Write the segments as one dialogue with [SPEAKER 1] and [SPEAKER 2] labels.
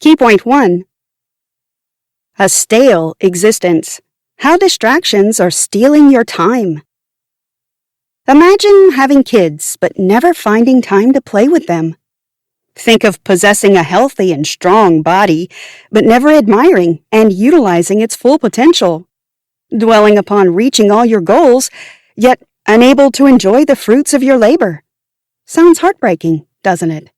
[SPEAKER 1] Key point 1. A stale existence. How distractions are stealing your time. Imagine having kids, but never finding time to play with them. Think of possessing a healthy and strong body, but never admiring and utilizing its full potential. Dwelling upon reaching all your goals, yet unable to enjoy the fruits of your labor. Sounds heartbreaking, doesn't it?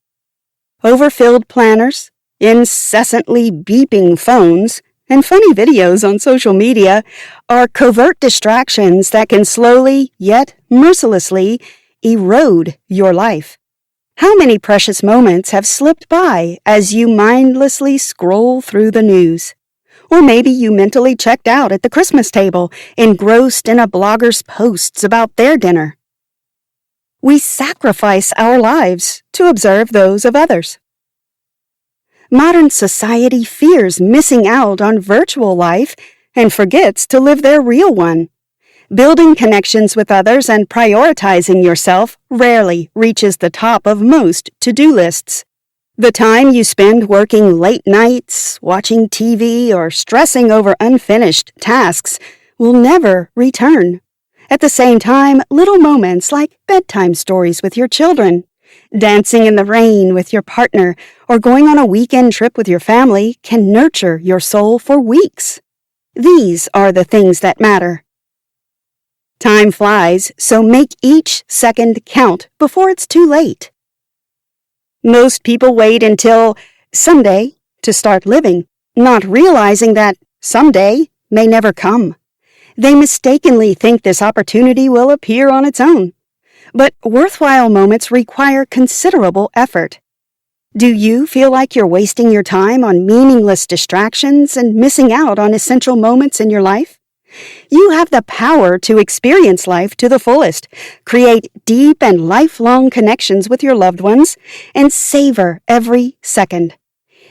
[SPEAKER 1] Overfilled planners, incessantly beeping phones, and funny videos on social media are covert distractions that can slowly, yet mercilessly, erode your life. How many precious moments have slipped by as you mindlessly scroll through the news? Or maybe you mentally checked out at the Christmas table, engrossed in a blogger's posts about their dinner. We sacrifice our lives to observe those of others. Modern society fears missing out on virtual life and forgets to live their real one. Building connections with others and prioritizing yourself rarely reaches the top of most to-do lists. The time you spend working late nights, watching TV, or stressing over unfinished tasks will never return. At the same time, little moments like bedtime stories with your children, dancing in the rain with your partner, or going on a weekend trip with your family can nurture your soul for weeks. These are the things that matter. Time flies, so make each second count before it's too late. Most people wait until someday to start living, not realizing that someday may never come. They mistakenly think this opportunity will appear on its own. But worthwhile moments require considerable effort. Do you feel like you're wasting your time on meaningless distractions and missing out on essential moments in your life? You have the power to experience life to the fullest, create deep and lifelong connections with your loved ones, and savor every second.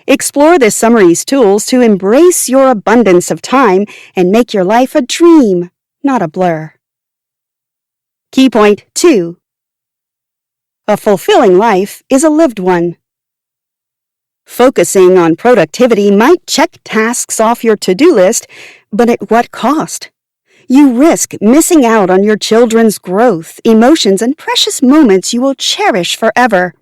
[SPEAKER 1] Explore this summary's tools to embrace your abundance of time and make your life a dream, not a blur. Key point 2. A fulfilling life is a lived one. Focusing on productivity might check tasks off your to-do list, but at what cost? You risk missing out on your children's growth, emotions, and precious moments you will cherish forever.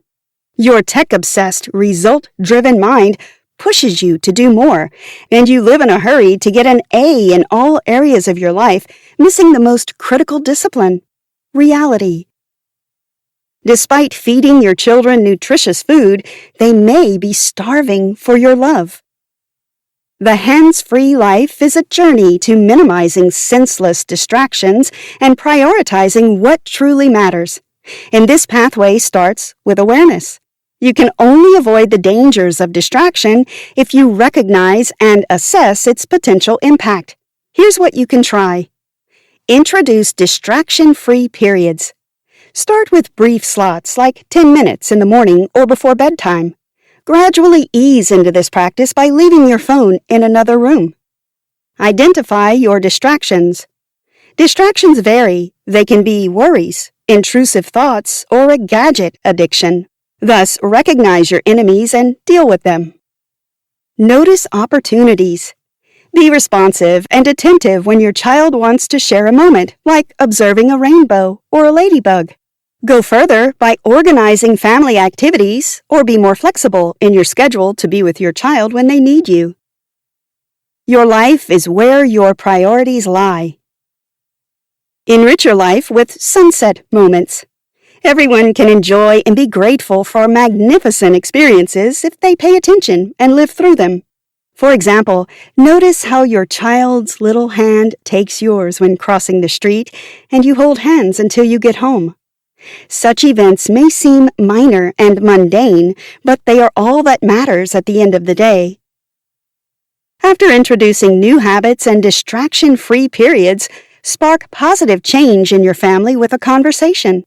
[SPEAKER 1] Your tech-obsessed, result-driven mind pushes you to do more, and you live in a hurry to get an A in all areas of your life, missing the most critical discipline: reality. Despite feeding your children nutritious food, they may be starving for your love. The hands-free life is a journey to minimizing senseless distractions and prioritizing what truly matters. And this pathway starts with awareness. You can only avoid the dangers of distraction if you recognize and assess its potential impact. Here's what you can try. Introduce distraction-free periods. Start with brief slots like 10 minutes in the morning or before bedtime. Gradually ease into this practice by leaving your phone in another room. Identify your distractions. Distractions vary. They can be worries, intrusive thoughts, or a gadget addiction. Thus, recognize your enemies and deal with them. Notice opportunities. Be responsive and attentive when your child wants to share a moment, like observing a rainbow or a ladybug. Go further by organizing family activities, or be more flexible in your schedule to be with your child when they need you. Your life is where your priorities lie. Enrich your life with sunset moments. Everyone can enjoy and be grateful for magnificent experiences if they pay attention and live through them. For example, notice how your child's little hand takes yours when crossing the street, and you hold hands until you get home. Such events may seem minor and mundane, but they are all that matters at the end of the day. After introducing new habits and distraction-free periods, spark positive change in your family with a conversation.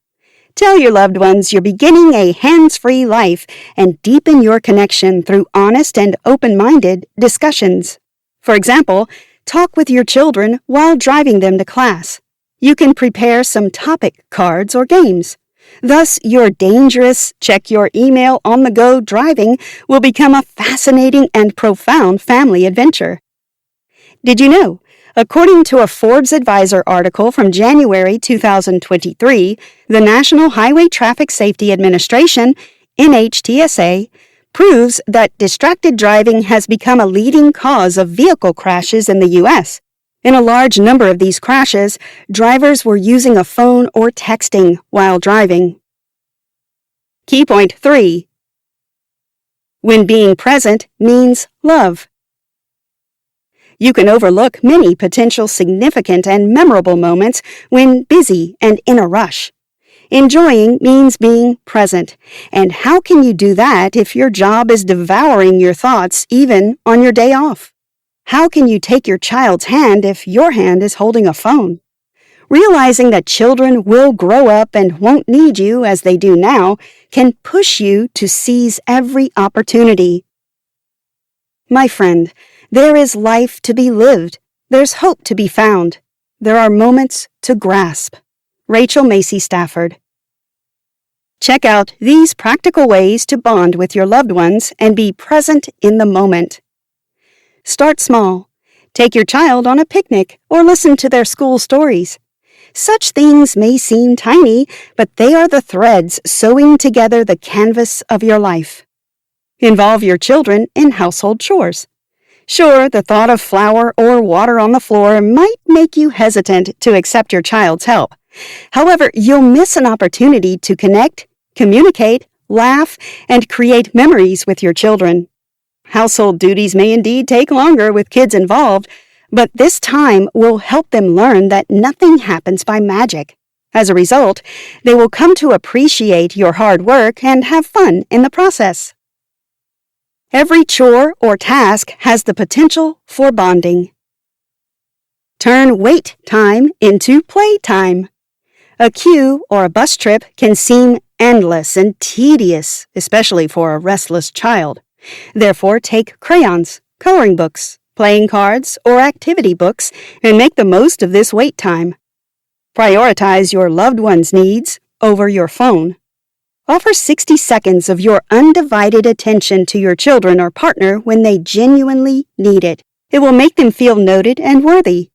[SPEAKER 1] Tell your loved ones you're beginning a hands-free life and deepen your connection through honest and open-minded discussions. For example, talk with your children while driving them to class. You can prepare some topic cards or games. Thus, your dangerous check your email on the go driving will become a fascinating and profound family adventure. Did you know? According to a Forbes Advisor article from January 2023, the National Highway Traffic Safety Administration, NHTSA, proves that distracted driving has become a leading cause of vehicle crashes in the U.S. In a large number of these crashes, drivers were using a phone or texting while driving. Key point 3. When being present means love. You can overlook many potential significant and memorable moments when busy and in a rush. Enjoying means being present. And how can you do that if your job is devouring your thoughts even on your day off? How can you take your child's hand if your hand is holding a phone? Realizing that children will grow up and won't need you as they do now can push you to seize every opportunity. My friend, there is life to be lived. There's hope to be found. There are moments to grasp. Rachel Macy Stafford. Check out these practical ways to bond with your loved ones and be present in the moment. Start small. Take your child on a picnic or listen to their school stories. Such things may seem tiny, but they are the threads sewing together the canvas of your life. Involve your children in household chores. Sure, the thought of flour or water on the floor might make you hesitant to accept your child's help. However, you'll miss an opportunity to connect, communicate, laugh, and create memories with your children. Household duties may indeed take longer with kids involved, but this time will help them learn that nothing happens by magic. As a result, they will come to appreciate your hard work and have fun in the process. Every chore or task has the potential for bonding. Turn wait time into play time. A queue or a bus trip can seem endless and tedious, especially for a restless child. Therefore, take crayons, coloring books, playing cards, or activity books and make the most of this wait time. Prioritize your loved one's needs over your phone. Offer 60 seconds of your undivided attention to your children or partner when they genuinely need it. It will make them feel noted and worthy.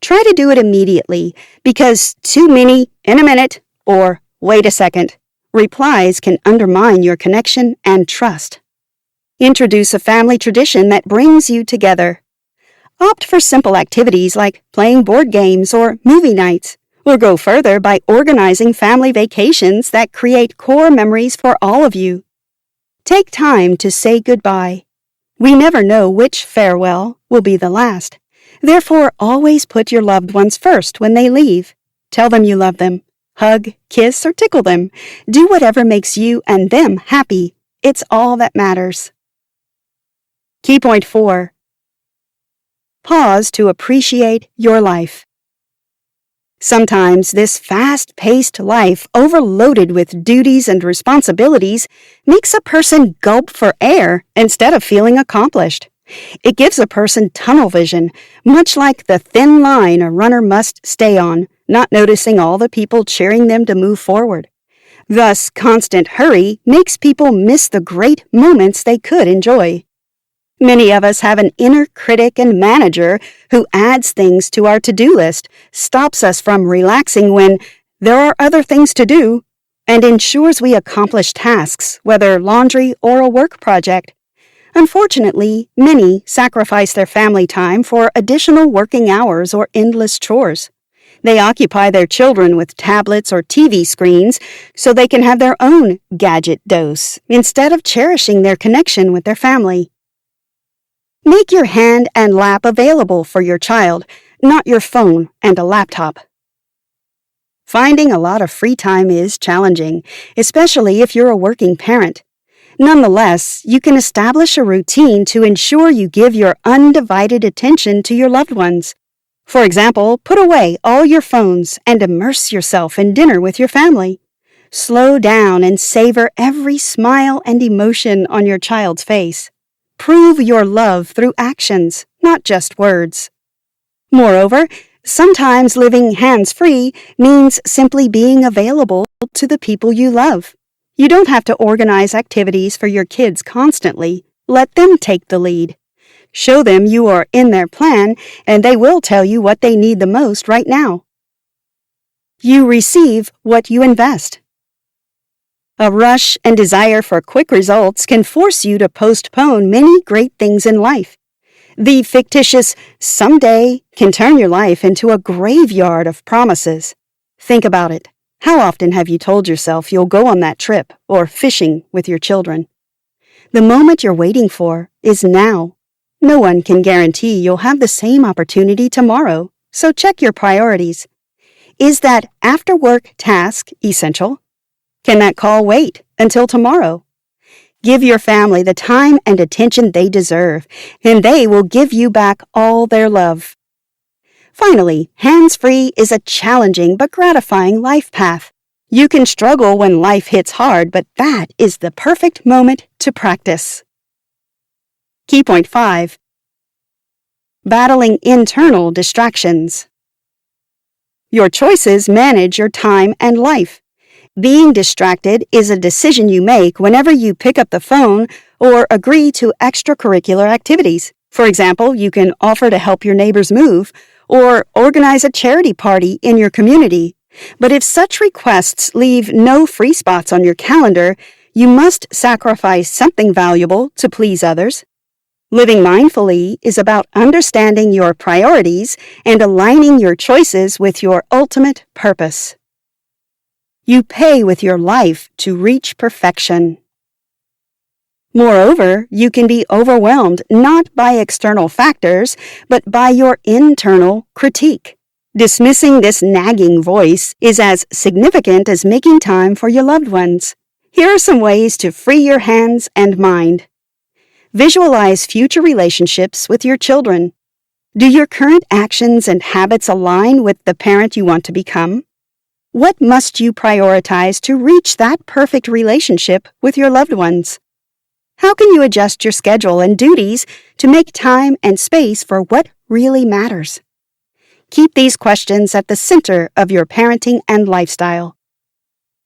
[SPEAKER 1] Try to do it immediately, because too many in a minute or wait a second replies can undermine your connection and trust. Introduce a family tradition that brings you together. Opt for simple activities like playing board games or movie nights. Or go further by organizing family vacations that create core memories for all of you. Take time to say goodbye. We never know which farewell will be the last. Therefore, always put your loved ones first when they leave. Tell them you love them. Hug, kiss, or tickle them. Do whatever makes you and them happy. It's all that matters. Key point 4. Pause to appreciate your life. Sometimes this fast-paced life, overloaded with duties and responsibilities, makes a person gulp for air instead of feeling accomplished. It gives a person tunnel vision, much like the thin line a runner must stay on, not noticing all the people cheering them to move forward. Thus, constant hurry makes people miss the great moments they could enjoy. Many of us have an inner critic and manager who adds things to our to-do list, stops us from relaxing when there are other things to do, and ensures we accomplish tasks, whether laundry or a work project. Unfortunately, many sacrifice their family time for additional working hours or endless chores. They occupy their children with tablets or TV screens so they can have their own gadget dose, instead of cherishing their connection with their family. Make your hand and lap available for your child, not your phone and a laptop. Finding a lot of free time is challenging, especially if you're a working parent. Nonetheless, you can establish a routine to ensure you give your undivided attention to your loved ones. For example, put away all your phones and immerse yourself in dinner with your family. Slow down and savor every smile and emotion on your child's face. Prove your love through actions, not just words. Moreover, Sometimes living hands-free means simply being available to the people you love. You don't have to organize activities for your kids constantly. Let them take the lead. Show them you are in their plan, and they will tell you what they need the most right now. You receive what you invest. A rush and desire for quick results can force you to postpone many great things in life. The fictitious someday can turn your life into a graveyard of promises. Think about it. How often have you told yourself you'll go on that trip or fishing with your children? The moment you're waiting for is now. No one can guarantee you'll have the same opportunity tomorrow, so check your priorities. Is that after-work task essential? Can that call wait until tomorrow? Give your family the time and attention they deserve, and they will give you back all their love. Finally, hands-free is a challenging but gratifying life path. You can struggle when life hits hard, but that is the perfect moment to practice. Key point 5. Battling internal distractions. Your choices manage your time and life. Being distracted is a decision you make whenever you pick up the phone or agree to extracurricular activities. For example, you can offer to help your neighbors move or organize a charity party in your community. But if such requests leave no free spots on your calendar, you must sacrifice something valuable to please others. Living mindfully is about understanding your priorities and aligning your choices with your ultimate purpose. You pay with your life to reach perfection. Moreover, you can be overwhelmed not by external factors, but by your internal critique. Dismissing this nagging voice is as significant as making time for your loved ones. Here are some ways to free your hands and mind. Visualize future relationships with your children. Do your current actions and habits align with the parent you want to become? What must you prioritize to reach that perfect relationship with your loved ones? How can you adjust your schedule and duties to make time and space for what really matters? Keep these questions at the center of your parenting and lifestyle.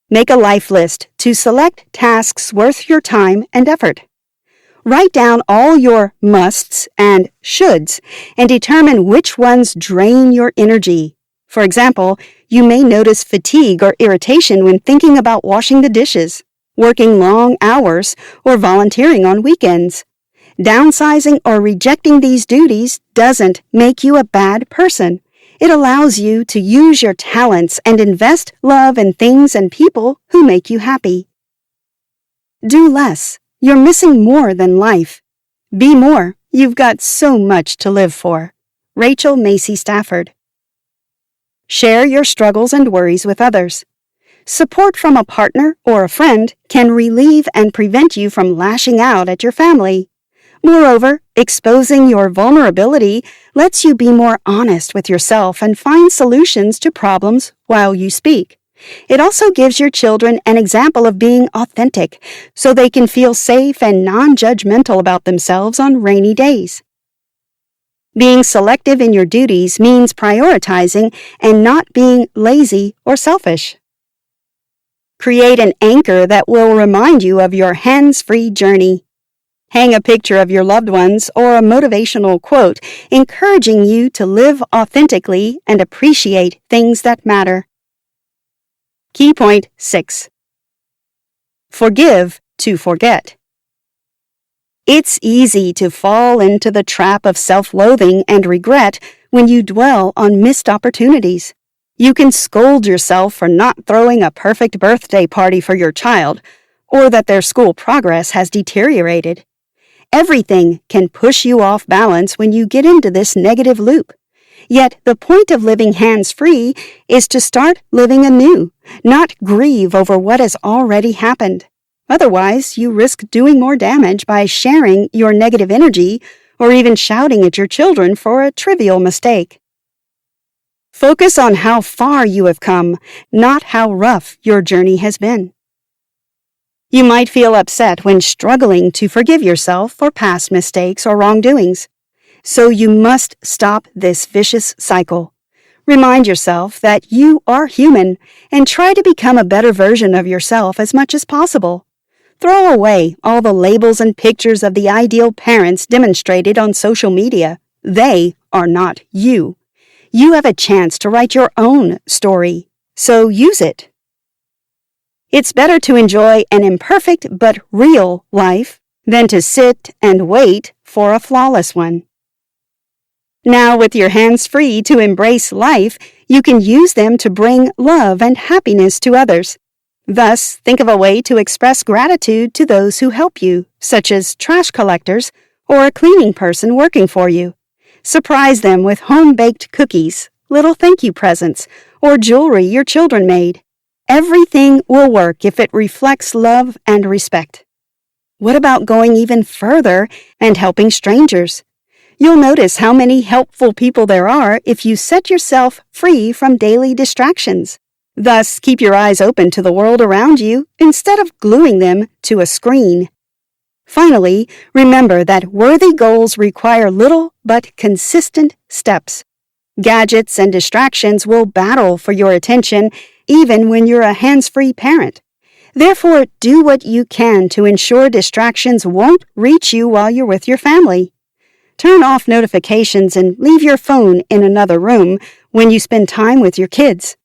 [SPEAKER 1] Make a life list to select tasks worth your time and effort. Write down all your musts and shoulds and determine which ones drain your energy. For example, you may notice fatigue or irritation when thinking about washing the dishes, working long hours, or volunteering on weekends. Downsizing or rejecting these duties doesn't make you a bad person. It allows you to use your talents and invest love in things and people who make you happy. Do less. You're missing more than life. Be more. You've got so much to live for. Rachel Macy Stafford. Share your struggles and worries with others. Support from a partner or a friend can relieve and prevent you from lashing out at your family. Moreover, exposing your vulnerability lets you be more honest with yourself and find solutions to problems while you speak. It also gives your children an example of being authentic, so they can feel safe and non-judgmental about themselves on rainy days. Being selective in your duties means prioritizing and not being lazy or selfish. Create an anchor that will remind you of your hands-free journey. Hang a picture of your loved ones or a motivational quote encouraging you to live authentically and appreciate things that matter. Key point 6. Forgive to forget. It's easy to fall into the trap of self-loathing and regret when you dwell on missed opportunities. You can scold yourself for not throwing a perfect birthday party for your child, or that their school progress has deteriorated. Everything can push you off balance when you get into this negative loop. Yet the point of living hands-free is to start living anew, not grieve over what has already happened. Otherwise, you risk doing more damage by sharing your negative energy or even shouting at your children for a trivial mistake. Focus on how far you have come, not how rough your journey has been. You might feel upset when struggling to forgive yourself for past mistakes or wrongdoings. So you must stop this vicious cycle. Remind yourself that you are human and try to become a better version of yourself as much as possible. Throw away all the labels and pictures of the ideal parents demonstrated on social media. They are not you. You have a chance to write your own story, so use it. It's better to enjoy an imperfect but real life than to sit and wait for a flawless one. Now, with your hands free to embrace life, you can use them to bring love and happiness to others. Thus, think of a way to express gratitude to those who help you, such as trash collectors or a cleaning person working for you. Surprise them with home-baked cookies, little thank you presents, or jewelry your children made. Everything will work if it reflects love and respect. What about going even further and helping strangers? You'll notice how many helpful people there are if you set yourself free from daily distractions. Thus, keep your eyes open to the world around you instead of gluing them to a screen. Finally, remember that worthy goals require little but consistent steps. Gadgets and distractions will battle for your attention even when you're a hands-free parent. Therefore, do what you can to ensure distractions won't reach you while you're with your family. Turn off notifications and leave your phone in another room when you spend time with your kids.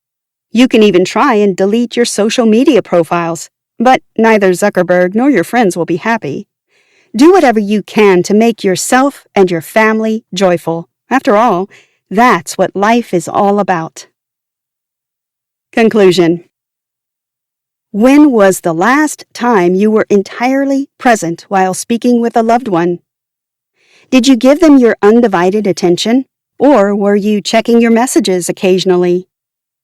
[SPEAKER 1] You can even try and delete your social media profiles, but neither Zuckerberg nor your friends will be happy. Do whatever you can to make yourself and your family joyful. After all, that's what life is all about. Conclusion. When was the last time you were entirely present while speaking with a loved one? Did you give them your undivided attention, or were you checking your messages occasionally?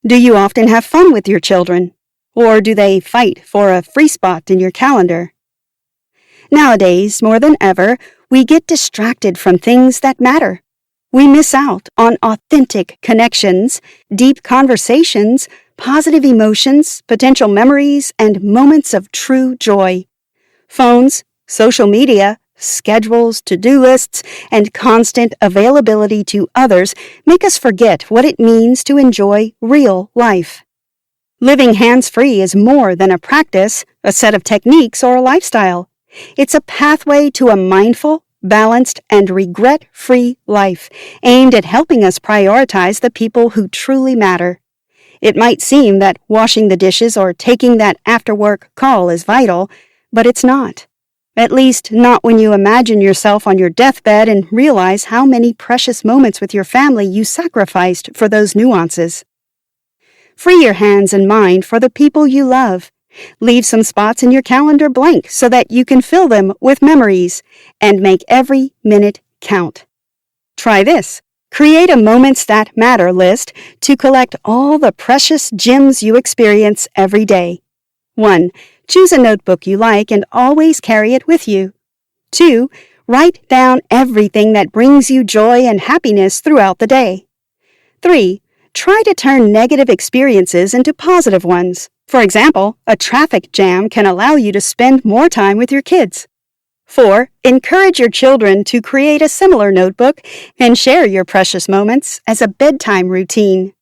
[SPEAKER 1] Do you often have fun with your children, or do they fight for a free spot in your calendar? Nowadays, more than ever, we get distracted from things that matter. We miss out on authentic connections, deep conversations, positive emotions, potential memories, and moments of true joy. Phones, social media, schedules, to-do lists, and constant availability to others make us forget what it means to enjoy real life. Living hands-free is more than a practice, a set of techniques, or a lifestyle. It's a pathway to a mindful, balanced, and regret-free life aimed at helping us prioritize the people who truly matter. It might seem that washing the dishes or taking that after-work call is vital, but it's not. At least not when you imagine yourself on your deathbed and realize how many precious moments with your family you sacrificed for those nuances. Free your hands and mind for the people you love. Leave some spots in your calendar blank so that you can fill them with memories and make every minute count. Try this. Create a Moments That Matter list to collect all the precious gems you experience every day. 1. Choose a notebook you like and always carry it with you. 2. Write down everything that brings you joy and happiness throughout the day. 3. Try to turn negative experiences into positive ones. For example, a traffic jam can allow you to spend more time with your kids. 4. Encourage your children to create a similar notebook and share your precious moments as a bedtime routine.